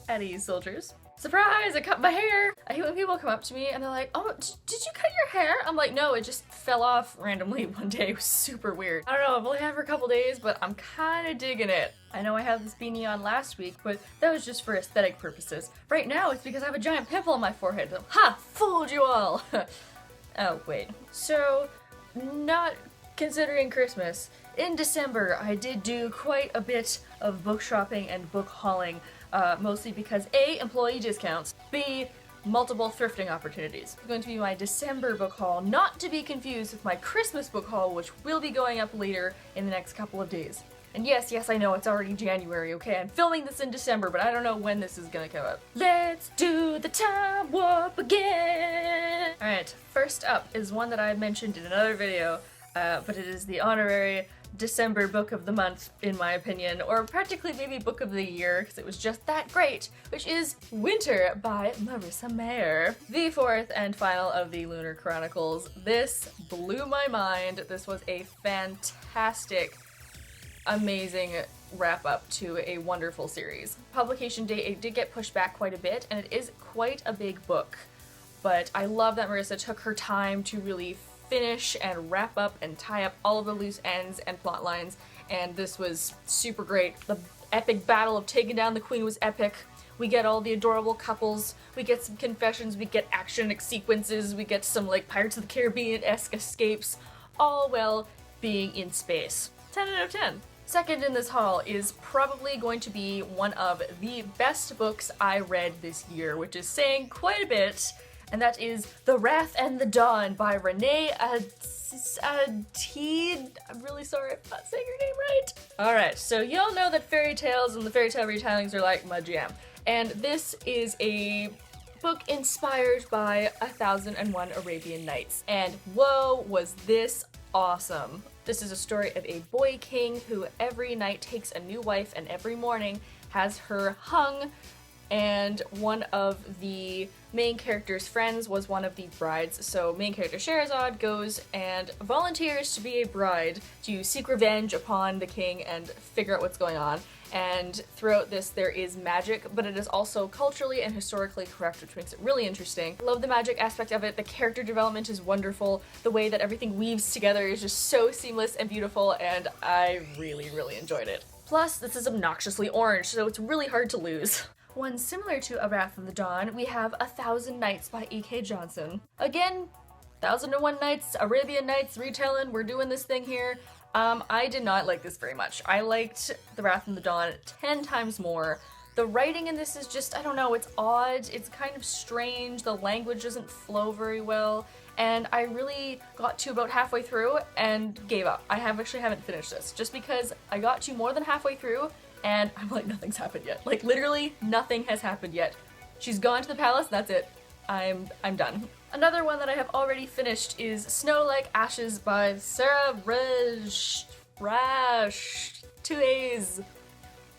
Eddie soldiers. Surprise! I cut my hair! I hate when people come up to me and they're like, oh, did you cut your hair? I'm like, no, it just fell off randomly one day. It was super weird. I don't know, I've only had it for a couple days, but I'm kind of digging it. I know I had this beanie on last week, but that was just for aesthetic purposes. Right now, it's because I have a giant pimple on my forehead. So, ha! Fooled you all! Oh, wait. So, not considering Christmas, in December I did do quite a bit of book shopping and book hauling. Mostly because A, employee discounts, B, multiple thrifting opportunities. It's going to be my December book haul, not to be confused with my Christmas book haul, which will be going up later in the next couple of days. And yes, I know it's already January, okay? I'm filming this in December, but I don't know when this is gonna come up. Let's do the time warp again! Alright, first up is one that I mentioned in another video, but it is the honorary December book of the month, in my opinion, or practically maybe book of the year, because it was just that great, which is Winter by Marissa Mayer. The fourth and final of the Lunar Chronicles. This blew my mind. This was a fantastic, amazing wrap-up to a wonderful series. Publication date, it did get pushed back quite a bit, and it is quite a big book, but I love that Marissa took her time to really finish and wrap up and tie up all of the loose ends and plot lines, and this was super great. The epic battle of taking down the queen was epic. We get all the adorable couples, we get some confessions, we get action sequences, we get some like Pirates of the Caribbean-esque escapes, all while being in space. 10 out of 10. Second in this haul is probably going to be one of the best books I read this year, which is saying quite a bit, and that is The Wrath and the Dawn by Renee Atteed. I'm really sorry if I'm not saying her name right. Alright, so y'all know that fairy tales and the fairy tale retellings are like my jam. And this is a book inspired by 1001 Arabian Nights. And whoa, was this awesome. This is a story of a boy king who every night takes a new wife and every morning has her hung, and one of the main character's friends was one of the brides. So main character Sherazade goes and volunteers to be a bride to seek revenge upon the king and figure out what's going on. And throughout this there is magic, but it is also culturally and historically correct, which makes it really interesting. Love the magic aspect of it. The character development is wonderful. The way that everything weaves together is just so seamless and beautiful, and I really, really enjoyed it. Plus, this is obnoxiously orange, so it's really hard to lose. One similar to A Wrath of the Dawn, we have 1000 Nights by E.K. Johnson. Again, 1001 Nights, Arabian Nights, retelling, we're doing this thing here. I did not like this very much. I liked The Wrath of the Dawn 10 times more. The writing in this is just, I don't know, it's odd, it's kind of strange, the language doesn't flow very well, and I really got to about halfway through and gave up. I actually haven't finished this, just because I got to more than halfway through, and I'm like, nothing's happened yet. Like, literally, nothing has happened yet. She's gone to the palace, that's it. I'm done. Another one that I have already finished is Snow Like Ashes by Sarah Rash. 2 A's.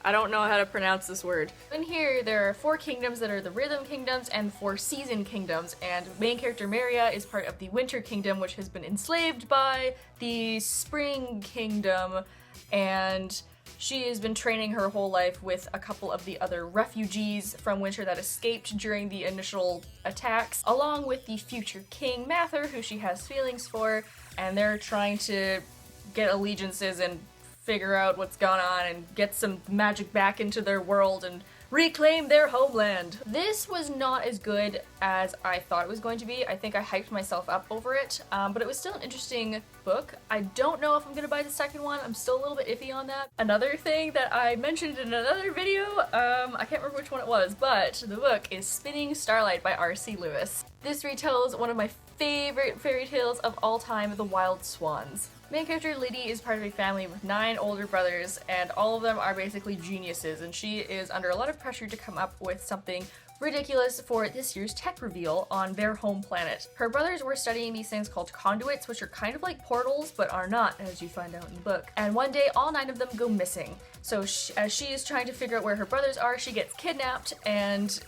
I don't know how to pronounce this word. In here, there are 4 kingdoms that are the Rhythm Kingdoms and 4 Season Kingdoms, and main character Maria is part of the Winter Kingdom, which has been enslaved by the Spring Kingdom, and she has been training her whole life with a couple of the other refugees from Winter that escaped during the initial attacks, along with the future king Mather, who she has feelings for, and they're trying to get allegiances and figure out what's going on and get some magic back into their world and reclaim their homeland. This was not as good as I thought it was going to be. I think I hyped myself up over it, but it was still an interesting book. I don't know if I'm gonna buy the second one. I'm still a little bit iffy on that. Another thing that I mentioned in another video, I can't remember which one it was, but the book is Spinning Starlight by R.C. Lewis. This retells one of my favorite fairy tales of all time, The Wild Swans. Main character Liddy is part of a family with 9 older brothers, and all of them are basically geniuses, and she is under a lot of pressure to come up with something ridiculous for this year's tech reveal on their home planet. Her brothers were studying these things called conduits, which are kind of like portals, but are not, as you find out in the book. And one day, all 9 of them go missing. So as she is trying to figure out where her brothers are, she gets kidnapped, and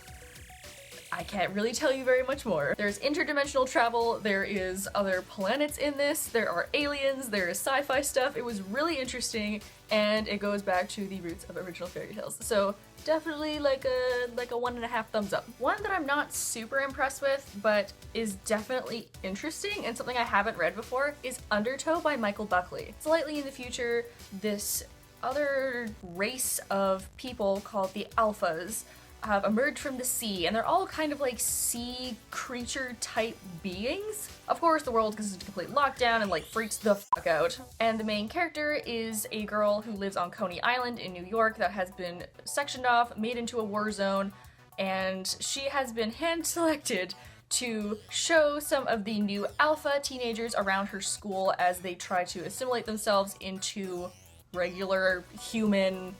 I can't really tell you very much more. There's interdimensional travel, there is other planets in this, there are aliens, there is sci-fi stuff. It was really interesting, and it goes back to the roots of original fairy tales. So definitely like a 1.5 thumbs up. One that I'm not super impressed with, but is definitely interesting and something I haven't read before, is Undertow by Michael Buckley. Slightly in the future, this other race of people called the Alphas have emerged from the sea, and they're all kind of like sea creature type beings. Of course, the world goes into complete lockdown and like freaks the fuck out. And the main character is a girl who lives on Coney Island in New York that has been sectioned off, made into a war zone, and she has been hand-selected to show some of the new alpha teenagers around her school as they try to assimilate themselves into regular human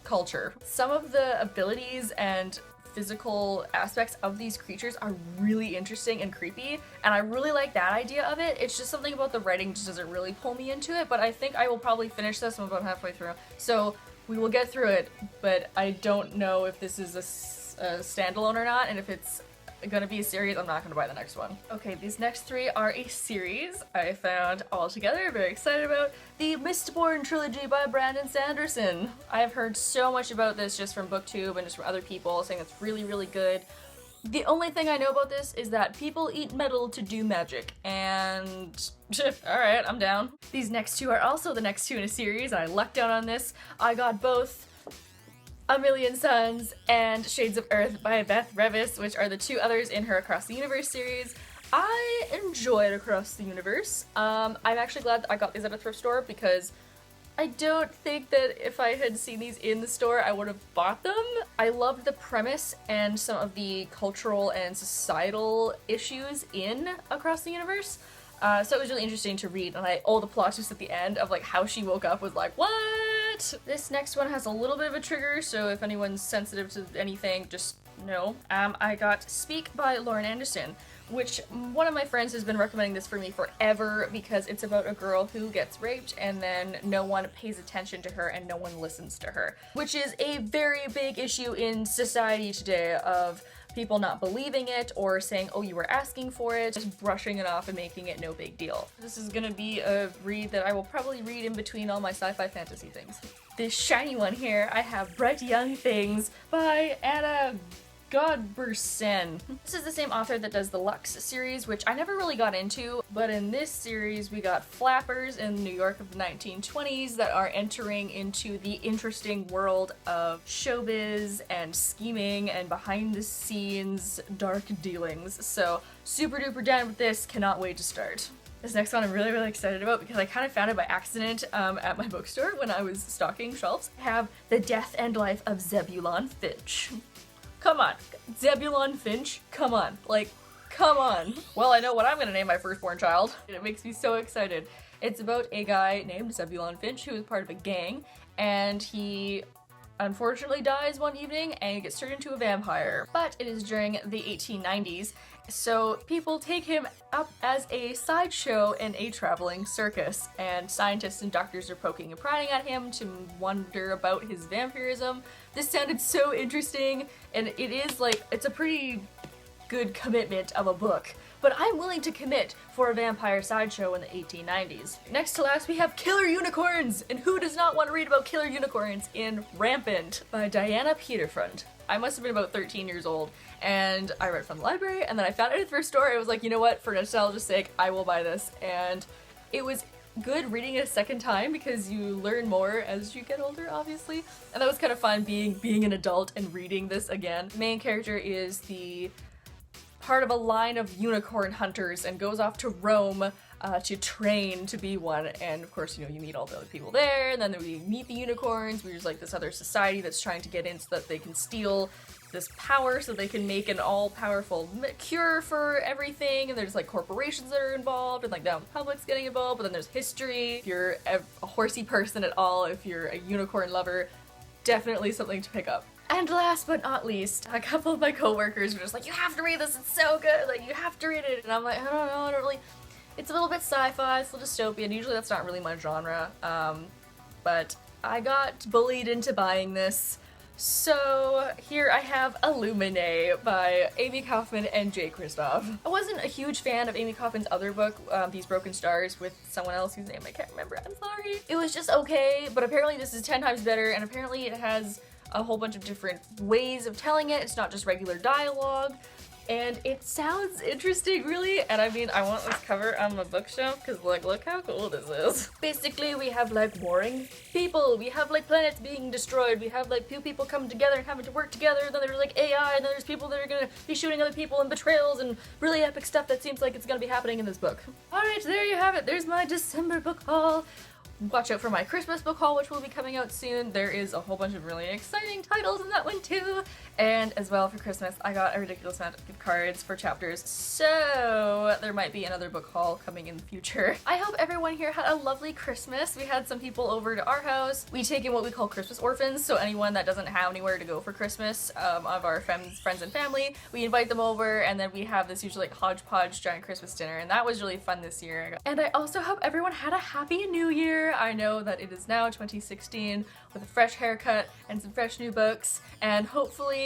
culture. Some of the abilities and physical aspects of these creatures are really interesting and creepy, and I really like that idea of it. It's just something about the writing just doesn't really pull me into it, but I think I will probably finish this. I'm about halfway through, so we will get through it, but I don't know if this is a standalone or not, and if it's gonna be a series, I'm not gonna buy the next one. Okay, these next three are a series I found all together, very excited about. The Mistborn trilogy by Brandon Sanderson. I've heard so much about this just from BookTube and just from other people saying it's really, really good. The only thing I know about this is that people eat metal to do magic, and alright, I'm down. These next two are also the next two in a series. I lucked out on this. I got both A Million Suns and Shades of Earth by Beth Revis, which are the two others in her Across the Universe series. I enjoyed Across the Universe. I'm actually glad I got these at a thrift store because I don't think that if I had seen these in the store, I would have bought them. I loved the premise and some of the cultural and societal issues in Across the Universe. So it was really interesting to read, and all the plot twists at the end of like how she woke up was like, what? This next one has a little bit of a trigger, so if anyone's sensitive to anything, just know. I got Speak by Lauren Anderson, which one of my friends has been recommending this for me forever because it's about a girl who gets raped and then no one pays attention to her and no one listens to her, which is a very big issue in society today of people not believing it or saying, oh, you were asking for it, just brushing it off and making it no big deal. This is gonna be a read that I will probably read in between all my sci-fi fantasy things. This shiny one here, I have Bright Young Things by Anna Godbersen. This is the same author that does the Lux series, which I never really got into, but in this series we got flappers in New York of the 1920s that are entering into the interesting world of showbiz and scheming and behind the scenes dark dealings. So super duper down with this, cannot wait to start. This next one I'm really, really excited about because I kind of found it by accident at my bookstore when I was stocking shelves. I have The Death and Life of Zebulon Finch. Come on, Zebulon Finch, come on, like, come on. Well, I know what I'm gonna name my firstborn child. It makes me so excited. It's about a guy named Zebulon Finch who is part of a gang, and he unfortunately dies one evening and he gets turned into a vampire. But it is during the 1890s, so people take him up as a sideshow in a traveling circus, and scientists and doctors are poking and prodding at him to wonder about his vampirism. This sounded so interesting, and it is like, it's a pretty good commitment of a book, but I'm willing to commit for a vampire sideshow in the 1890s. Next to last, we have Killer Unicorns, and who does not want to read about killer unicorns in Rampant by Diana Peterfront. I must have been about 13 years old, and I read it from the library, and then I found it at the thrift store. It was like, you know what, for nostalgia's sake, I will buy this, and it was good reading it a second time because you learn more as you get older, obviously, and that was kind of fun being an adult and reading this again. The main character is the part of a line of unicorn hunters and goes off to Rome to train to be one, and of course, you know, you meet all the other people there, and then we meet the unicorns. We're just like this other society that's trying to get in so that they can steal this power so they can make an all-powerful cure for everything, and there's like corporations that are involved, and like now the public's getting involved, but then there's history. If you're a horsey person at all, if you're a unicorn lover, definitely something to pick up. And last but not least, a couple of my coworkers were just like, you have to read this, it's so good, like you have to read it, and I'm like, I don't know, I don't really. It's a little bit sci-fi, it's a little dystopian, usually that's not really my genre, but I got bullied into buying this So here I have a Lumen A by Amy Kaufman and Jay Kristoff. I wasn't a huge fan of Amy Kaufman's other book, These Broken Stars, with someone else whose name I can't remember, I'm sorry. It was just okay, but apparently this is 10 times better, and apparently it has a whole bunch of different ways of telling it. It's not just regular dialogue. And it sounds interesting, really. And I mean, I want this cover on my bookshelf because, like, look how cool this is. Basically, we have, like, warring people. We have, like, planets being destroyed. We have, like, two people coming together and having to work together. Then there's, like, AI. And then there's people that are gonna be shooting other people and betrayals and really epic stuff that seems like it's gonna be happening in this book. Alright, there you have it. There's my December book haul. Watch out for my Christmas book haul, which will be coming out soon. There is a whole bunch of really exciting titles in that one too. And as well for Christmas, I got a ridiculous amount of gift cards for chapters, so there might be another book haul coming in the future. I hope everyone here had a lovely Christmas. We had some people over to our house. We take in what we call Christmas orphans, so anyone that doesn't have anywhere to go for Christmas of our friends and family, we invite them over, and then we have this usually like hodgepodge giant Christmas dinner, and that was really fun this year. And I also hope everyone had a happy new year. I know that it is now 2016 with a fresh haircut and some fresh new books, and hopefully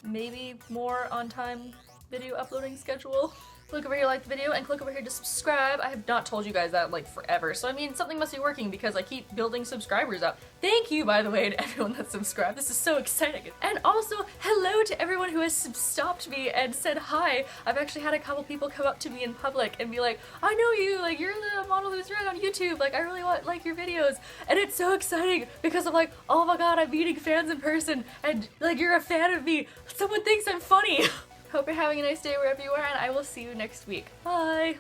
maybe more on time video uploading schedule. Click over here to like the video and click over here to subscribe. I have not told you guys that like forever, so I mean something must be working because I keep building subscribers up. Thank you, by the way, to everyone that's subscribed. This is so exciting. And also hello to everyone who has stopped me and said hi. I've actually had a couple people come up to me in public and be like, I know you, like you're the model who's read on YouTube, like I really like your videos. And it's so exciting because I'm like, oh my god, I'm meeting fans in person and like you're a fan of me. Someone thinks I'm funny. Hope you're having a nice day wherever you are, and I will see you next week. Bye!